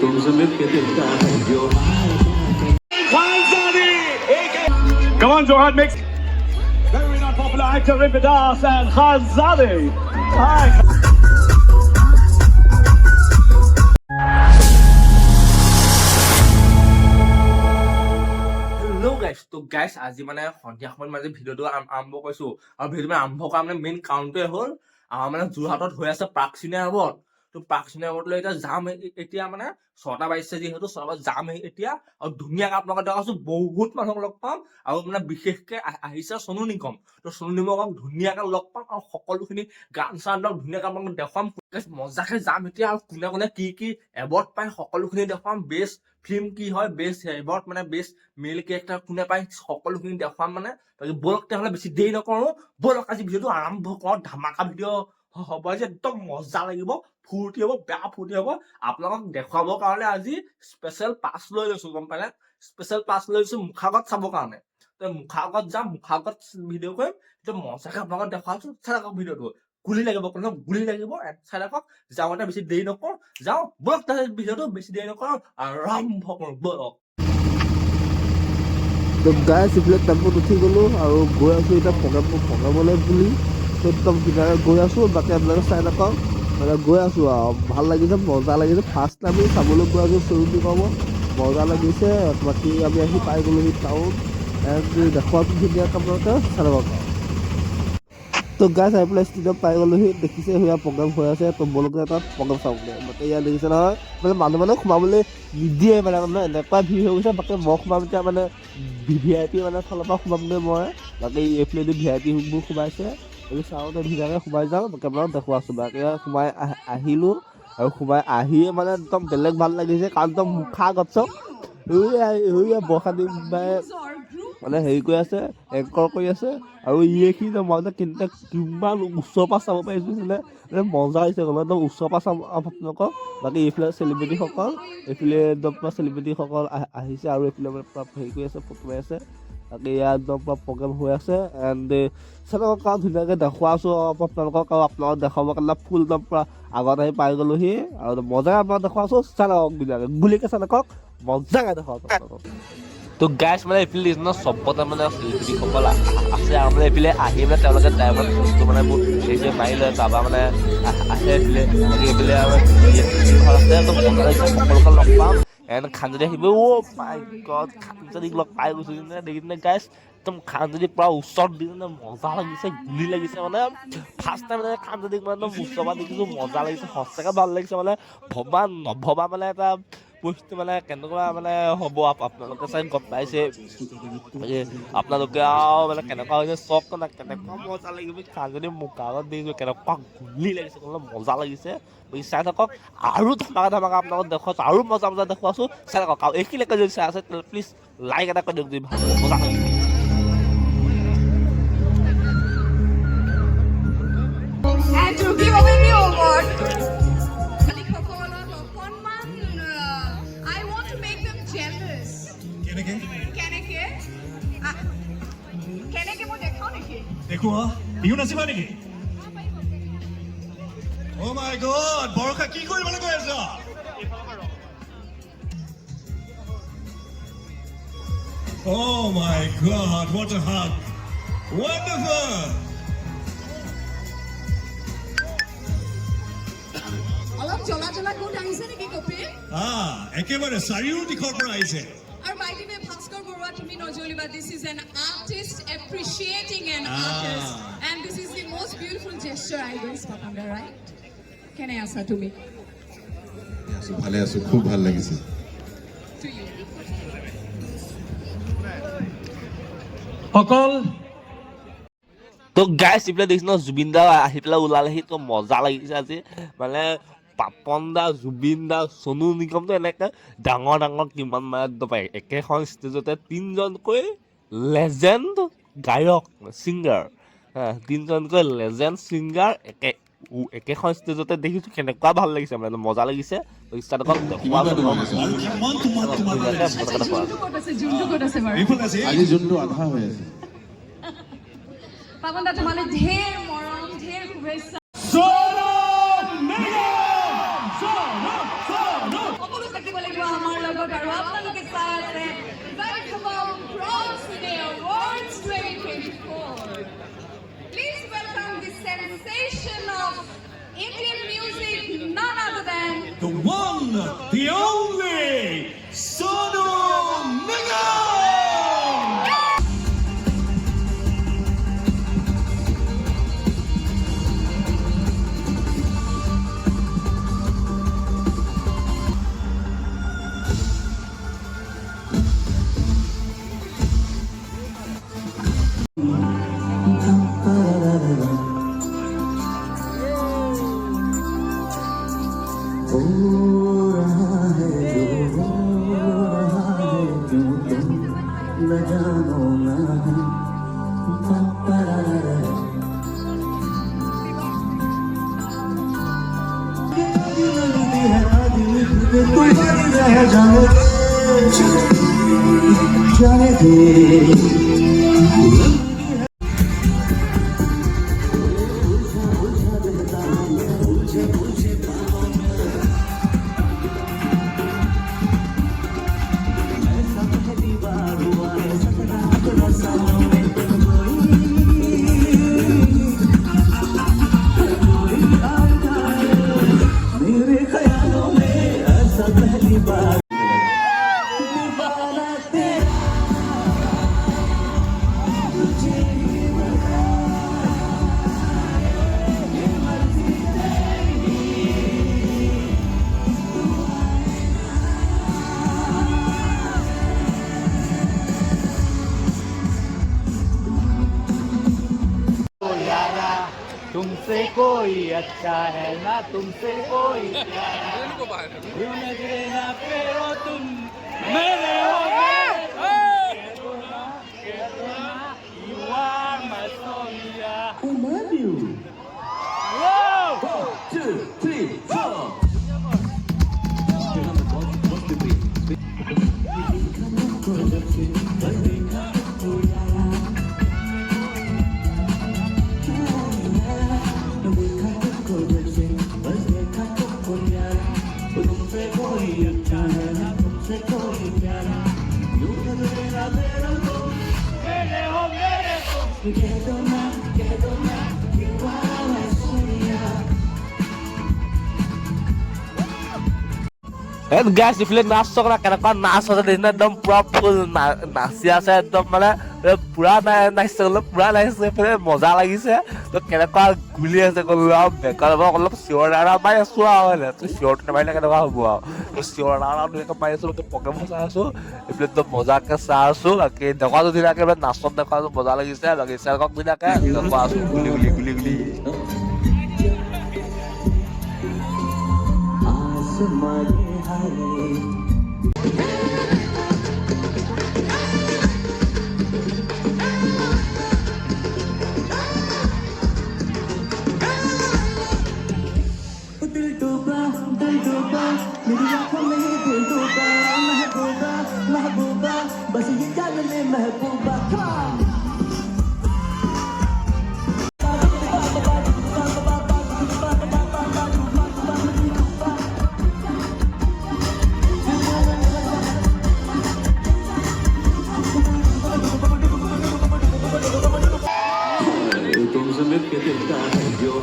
तुमसे मिलके दिखता है जो Come on, Johan, mix. Very not popular actor Rividas and Khazali. Hi. Hello guys, তো guys আজি মানে সন্ধিয়া সময়ত মানে ভিডিওটো আৰম্ভ কৰিছো আৰু ভিডিওটো আৰম্ভ কৰা মানে মেইন কাৰণটোৱে হ'ল আমাৰ মানে যোৰহাটত হৈ আছে প্ৰাক চিনেমাত তো প্ৰাক চিনেমালৈ এতিয়া যাম এতিয়া মানে 6টা বাজিছে যিহেতু 6টা বজাত যাম এতিয়া আৰু ধুনীয়াকৈ আপোনালোকক দেখাইছো বহুত মানুহক লগ পাম আৰু মানে বিশেষকৈ আহিছে সোনু নিগম তো সোনু নিগমক ধুনীয়াকৈ লগ পাম আৰু সকলোখিনি গান চান ধুনীয়াকৈ আপোনালোকক দেখাম মজাকৈ যাম এতিয়া আৰু কোনে কোনে কি কি এৱাৰ্ড পায় সকলোখিনি দেখাম বেষ্ট ফিল্ম কি হয় বেষ্ট এৱাৰ্ড মানে বেষ্ট মেল কেৰেক্টাৰ কোনে পায় সকলোখিনি দেখাম মানে বলক তেতিয়াহ'লে বেছি দেৰি নকৰো বলক আজি ভিডিঅ'টো আৰম্ভ কৰোঁ ধামাকা ভিডিঅ' হ'ব আজি একদম মজা লাগিব ফূৰ্তি হ'ব বেয়া ফূৰ্তি হ'ব আপোনালোকক দেখুৱাবৰ কাৰণে আজি স্পেচিয়েল পাছ লৈ লৈছো গম পালে স্পেচিয়েল পাছ লৈ লৈছো মুখাগত চাবৰ কাৰণে তো মুখাগত যাম মুখাগত ভিডিঅ' কৰিম এতিয়া মজাকৈ আপোনালোকক দেখুৱাইছো চাই থাকক ভিডিঅ'টো গুলি লাগিব কোনো গুলি লাগিব চাই থাকক যাওঁতে বেছি দেৰি নকৰোঁ যাওঁ বলক ভিডিঅ'টো বেছি দেৰি নকৰোঁ আৰম্ভ কৰোঁ বলক তো গাইছ এইফালে টেম্পুত উঠি গ'লোঁ আৰু গৈ আছোঁ এতিয়া প্ৰগ্ৰামলৈ বুলি তো একদম কিনাৰে গৈ আছোঁ বাকী আপোনালোকে চাই নাপাওঁ মানে গৈ আছোঁ আৰু ভাল লাগিছে মজা লাগিছে ফাৰ্ষ্ট টাইম আমি চাবলৈ গৈ আছোঁ চৰুটি ক'ব মজা লাগিছে বাকী আমি আহি পাই গ'লোহি টাউন দেখুৱাটো ধুনীয়াকৈ আপোনালোকে চাই নাপাওঁ তো গাইছ আহি পেলাই ষ্টেডিয়াম পাই গ'লোহি দেখিছে সেয়া প্ৰগ্ৰাম হৈ আছে তো বলকে তাত প্ৰগ্ৰাম চাবলৈ বাকী ইয়াত দেখিছে নহয় মানে মানুহ সোমাবলৈ নিদিয়ে মানে এনেকুৱা ভিৰ হৈ গৈছে বাকী মই সোমাম এতিয়া মানে VIP মানে ফালৰ পৰা সোমামগৈ মই বাকী এইফালেদি VIPবোৰ সোমাইছে এই চাওঁতে ধুনীয়াকৈ সোমাই যাওঁ বাকী আপোনালোকক দেখুৱাইছোঁ বাকী সোমাই আহিলোঁ আৰু সোমাই আহিয়ে মানে একদম বেলেগ ভাল লাগিছে কাৰণ একদম মুখা গছক বৰষাদি মানে হেৰি কৰি আছে এংকৰ কৰি আছে আৰু এইখিনি মই কিন্তু কিমান ওচৰৰ পৰা চাব পাৰিছোঁ মানে মজা হৈছে গ'ল একদম ওচৰৰ পৰা চাম আপোনালোকক বাকী এইফালে চেলিব্ৰিটিসকল এইফালে একদম পূৰা চেলিব্ৰিটিসকল আহিছে আৰু এইফালে মানে পূৰা হেৰি কৰি আছে ফটো মাৰি আছে বাকী ইয়াত একদম পূৰা প্ৰগ্ৰেম হৈ আছে এণ্ড চাওক কাৰণ ধুনীয়াকৈ দেখুৱাইছোঁ আপোনালোকক আৰু আপোনালোকক দেখুৱাবৰ কাৰণে ফুল একদম পূৰা আগত আহি পাই গ'লোহি আৰু মজাকৈ আপোনালোকক দেখুৱাইছোঁ চাওক ধুনীয়াকৈ গুলিকৈ চাওক মজাকৈ দেখুৱাইছোঁ আপোনালোকক তো গাইছ মানে এইফালে চবতে মানে চেলিব্ৰিটিসকল আছে আৰু মানে এইফালে আহি মানে তেওঁলোকে ড্ৰাইভাৰ বস্তু মানে বহুত হেৰি মাৰি লয় তাৰপৰা মানে আহে এইফালে এইফালে আৰু আছে একদম মজা লাগিছে সকলোকে লগ পাম এণ্ড খানজনী আহিব মাই গড খানজনীক লগ পাই গৈছোঁ দেখিছেনে গাইছ একদম খানজনী পূৰা ওচৰত দি মজা লাগিছে গুলি লাগিছে মানে ফাৰ্ষ্ট টাইম মানে খানজনীক মানে একদম ওচৰৰ পৰা দেখিছোঁ মজা লাগিছে সঁচাকৈ ভাল লাগিছে মানে ভবা নভবা মানে এটা বস্তু মানে কেনেকুৱা মানে হ'ব আপোনালোকে চাই গম পাইছে আপোনালোকে আৰু মানে কেনেকুৱা হৈছে চক না কেনেকুৱা মজা লাগিব খানজনী মুখা আগত দেখিছোঁ কেনেকুৱা গুলি লাগিছে মজা লাগিছে চাই থাকক আৰু ধামাকা আপোনালোকক দেখুৱাইছোঁ আৰু মজা দেখুৱাইছোঁ চাই থাকক আৰু এইখিনিলৈকে যদি চাই আছে তেতিয়াহ'লে প্লিজ লাইক এটা কৰি দিয়ক যদি ভাল মজা লাগিছে And to give away the award, I want to make them jealous. Keneke mo dekhao neki? देखो बिहु नाचिबा नेকি Oh my god বৰষা কি কৰিবলৈ গৈ আছা Oh my god what a hug wonderful অলপ জ্বলা কোট আহিছে নেকি কপি একেবাৰে চাৰিও দিশৰ পৰা আহিছে আৰু by the way Bhaskar Baruah তুমি নজলিবা this is an artist appreciating an artist and this is the most beautiful gesture I guess Papanda right কেনে আছা তুমি ভালে আছো খুব ভাল লাগিছে to you অকল তো গাইছ এইফালে দেখিছ ন জুবিন দা আহি পেলাই ওলালেহি তো মজা লাগিছে আজি মানে পাপন দা জুবিন দা সোনু নিগমটো এনেকৈ ডাঙৰ কিমান মানে একেখন ষ্টেজতে তিনিজনকৈ লেজেণ্ড গায়ক ছিংগাৰ তিনিজনকৈ লেজেণ্ড ছিংগাৰ একেখন ষ্টেজতে দেখিছোঁ কেনেকুৱা ভাল লাগিছে মানে মজা লাগিছে আজি যোনটো আধা হৈ আছে পাপন দা তোমালৈ ঢেৰ মৰম ঢেৰ শুভেচ্ছা সকলো থাকিব স্বাগত আৰু আপোনালোকে চাই আছে Welcome Bronze Cine Awards 2024. Please welcome the sensation of Indian music, none other than The one, the only, Sonu Nigam! तुमसे कोई अच्छा है ना तुमसे कोई क्यों नजरे ना फेरो तुम मेरे हो You are my Sonia. I love you. Whoa! 1, 2, 3, 4. গাইছ ইফালে নাচ চকৰা কেনেকুৱা নাচ আছে দেখিছে একদম পুৰা ফুল নাচি আছে একদম মানে পুৰা নাচিছে পুৰা নাচিছে এইফালে মজা লাগিছে তো কেনেকুৱা গুলি আছে ক'লো আৰু বেকাৰ অলপ চিঞৰ নাৰা মাৰি আছো আৰু হয় তো চিঞৰটো নামাৰিলে কেনেকুৱা হ'ব আৰু চিঞৰ নাৰা ধুনীয়াকৈ মাৰি আছো প্ৰগ্ৰেম চাই আছো এইফালে একদম মজাকৈ চাই আছো বাকী দেখুৱাটো ধুনীয়াকৈ নাচত দেখুৱাটো মজা লাগিছে বাকী চেলকক ধুনীয়াকৈ দেখুৱা আছো গুলি গুলি গুলি গুলি दिल डूबा मेरी आंखों में ये दिल डूबा महबूबा महबूबा बस ये जान में महबूबा तुमसे मिलके दिलता है जो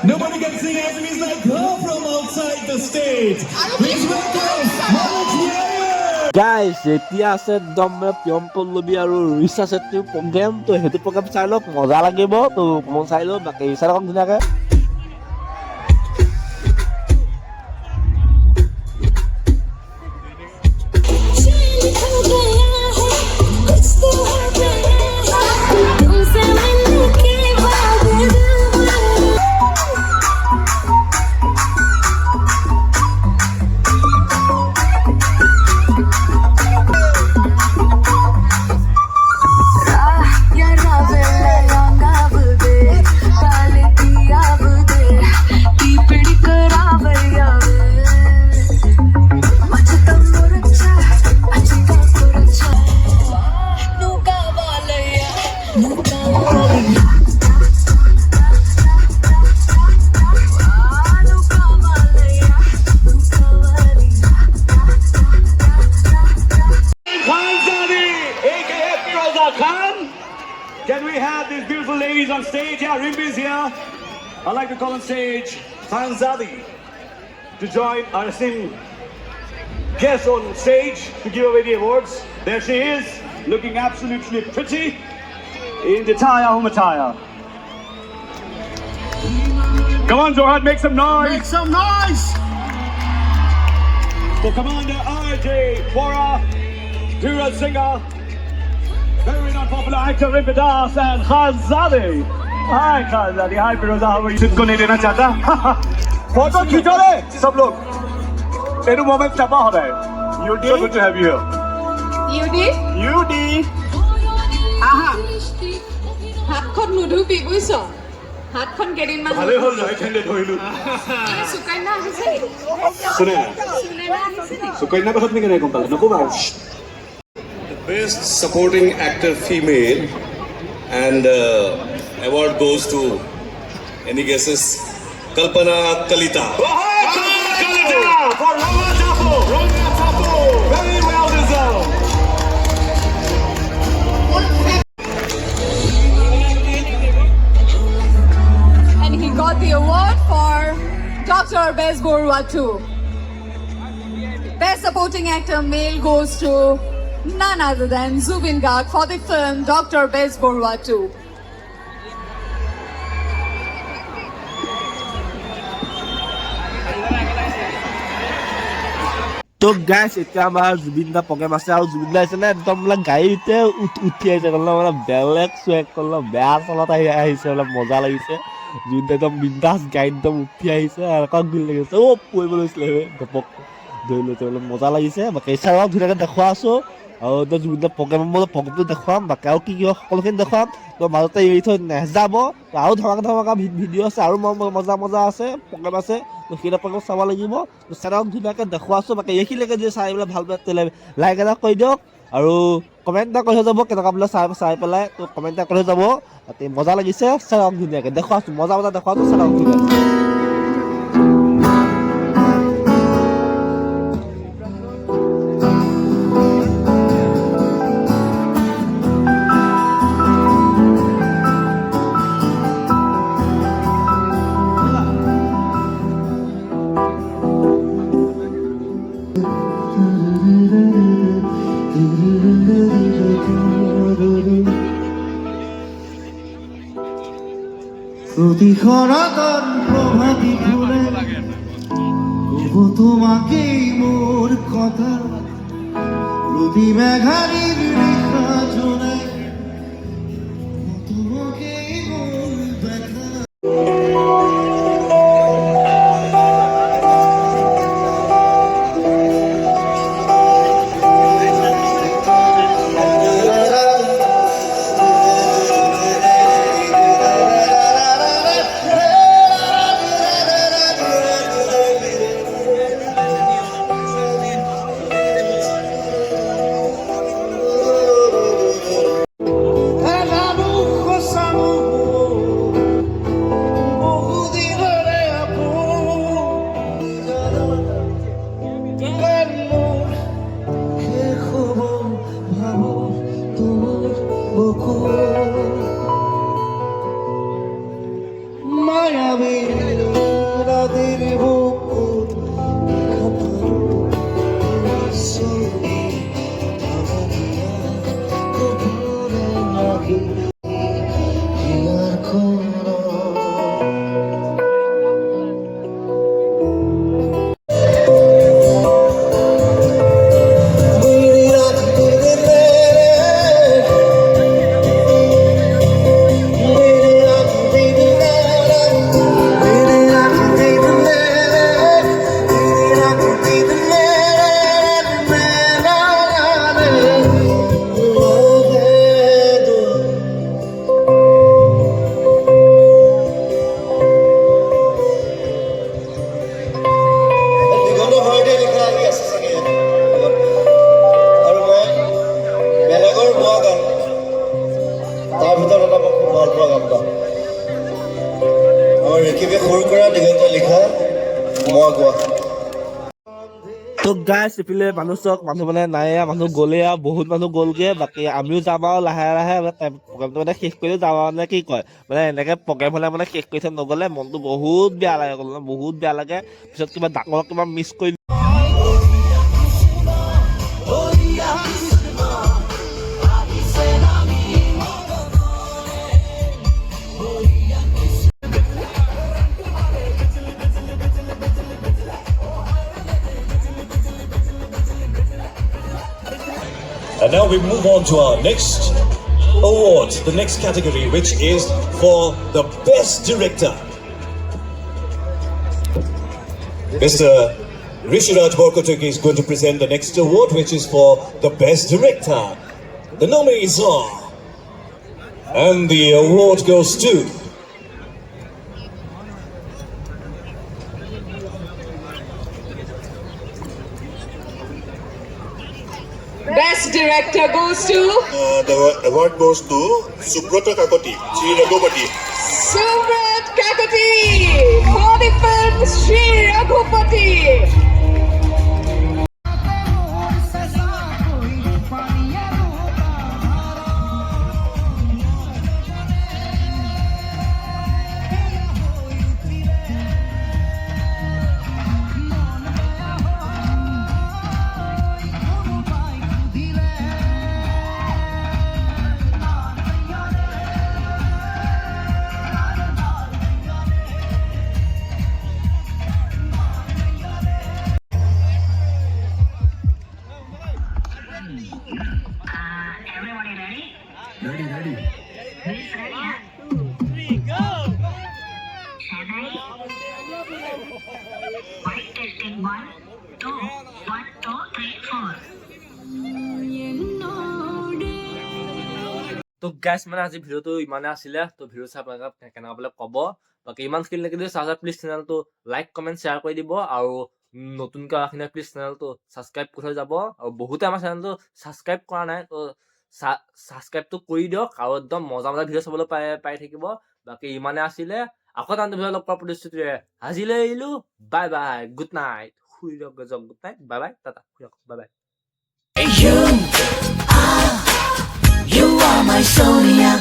Nobody can sing Assamese like her from outside the the stage. Please welcome Manoj গাইছ এতিয়া আছে একদম প্ৰিয়ম পল্লৱী আৰু ৰিচা চেত্ৰীৰ প্ৰগ্ৰেম তো সেইটো প্ৰগ্ৰেম চাই লওক মজা লাগিব তো মই চাই লওঁ বাকী ৰিচা ৰকম ধুনীয়াকৈ Can we have these beautiful ladies on stage? Yeah, Rimbi is here. I'd like to call on stage Khanzadi to join our esteemed guest on stage to give away the awards. There she is, looking absolutely pretty in the Taya Humataya. Come on, Johan, make some noise. Make some noise. For Commander RJ Bora, Dhiraj Singer, very non-popular actor Rimbi Das and Khanzadi. Hi Khanzadi, hi Firoza, how are you? Sit ko nahi dena chahta. Photo khicho le, sab log. Enu moment chapa ho raha hai. You so good to have you here. You did? You did. Aha. হাতখন নুধুবি বুইছ হাতখন কেইদিনমান ভালে হ'ল right handed হইলো সুকন্যা আহিছে শুনে সুনেনা আহিছে সুকন্যা কথা তুমি কেনে গম পালা নকবা Best supporting actor female, and award goes to any guesses? Kalpana Kalita. Kalita for Rama Tapo. Rama Tapo. Very well deserved. and he got the award for Dr. Bez Borua too. Best supporting actor male goes to none other than Zubin Garg for the film Dr. Bez Borua 2. তো গাইছ এতিয়া আমাৰ জুবিন দা programme আছে আৰু জুবিন দা আহিছে নে একদম বোলে গাড়ীতে উঠি আহিছে ক'লে মানে বেলেগ চুৱেক ক'লে বেয়া চলত আহিছে বোলে মজা লাগিছে জুবিন দা একদম বিন্দাছ গাড়ীত একদম উঠি আহিছে আৰু আকৌ গুলি লাগিছে পৰিব লৈছিলে ঘপক ধৰি লৈছে বোলে মজা লাগিছে বাকী চাৰক ধুনীয়াকৈ দেখুওৱা আছোঁ আৰু এতিয়া জুবিন দা প্ৰগ্ৰেমটো দেখুৱাম বাকী আৰু কি কি সকলোখিনি দেখুৱাম তো মাজতে এৰি থৈ নেযাব আৰু ধমাকা ভিডিঅ' আছে আৰু মজা আছে প্ৰগ্ৰেম আছে তো সেইটা প্ৰগ্ৰেম চাব লাগিব চাৰক ধুনীয়াকৈ দেখুওৱা আছোঁ বাকী এইখিনিলৈকে যদি চাই পেলাই ভাল পালে লাইক এটা কৰি দিয়ক আৰু কমেণ্ট এটা কৰি থৈ যাব কেনেকুৱা বোলে চাই পেলাই তো কমেণ্ট এটা কৰি থৈ যাব তাতে মজা লাগিছে চাৰক ধুনীয়াকৈ দেখুওৱা আছোঁ মজা দেখুওৱা আছোঁ চাৰক ধুনীয়াকৈ প্রতিক্ষণাতন প্রভাতী ফুলে কবু তোমাকেই মোর কথা প্রতি মেঘারির রেখা জোনায় তোমাকেই মোর ব্যথা অলৰেডি লিখা আহি আছে চাগে ইয়াত। আৰু মই বেলেগৰ গোৱা গান তাৰ ভিতৰত এটা মই খুব ভাল পোৱা গান গাম। আমাৰ ৰেকিবে সৰুৰ পৰা দিগন্ত লিখা মই গোৱা। তো গাইছ ইফালে মানুহ চক মানুহ মানে নাই মানুহ গ'লে আৰু বহুত মানুহ গ'লগে বাকী আমিও যাম আৰু লাহে লাহে প্ৰগ্ৰেমটো মানে শেষ কৰি যাম আৰু মানে কি কয় মানে এনেকে প্ৰগ্ৰেম হ'লে মানে শেষ কৰি থৈ নগ'লে মনটো বহুত বেয়া লাগে গ'লে বহুত বেয়া লাগে পিছত কিবা ডাঙৰ কিবা মিছ কৰি And now we move on to our next award, the next category, which is for the Best Director. Mr. Rishiraj Borkotuki is going to present the next award, which is for the Best Director. The nominees are, and the award goes to Best director goes to the award goes to Subrata Kakoti, Sri Raghupati. Sumrat Kakati for the film Sri Raghupati. তো গাইছ মানে আজি ভিডিঅ'টো ইমানে আছিলে তো ভিডিঅ' চাই আপোনালোকক কেনেকুৱা পালে ক'ব বাকী ইমানখিনি লাগিলে চাই প্লিজ চেনেলটো লাইক কমেণ্ট শ্বেয়াৰ কৰি দিব আৰু নতুনকৈ অহাখিনি প্লিজ চেনেলটো ছাবস্ক্ৰাইব কৰি থৈ যাব আৰু বহুতে আমাৰ চেনেলটো ছাবস্ক্ৰাইব কৰা নাই তো ছাবস্ক্ৰাইবটো কৰি দিয়ক আৰু একদম মজা মজা ভিডিঅ' চাবলৈ পাই থাকিব বাকী ইমানে আছিলে আকৌ এটা ভিডিঅ' লগ পোৱাৰ প্ৰতিশ্ৰুতিৰে আজিলৈ এৰিলোঁ বাই বাই গুড নাইট শুই দিয়ক গজক গুড নাইট বাই বাই টাটা শুই দিয়ক bye bye You are my Sonia.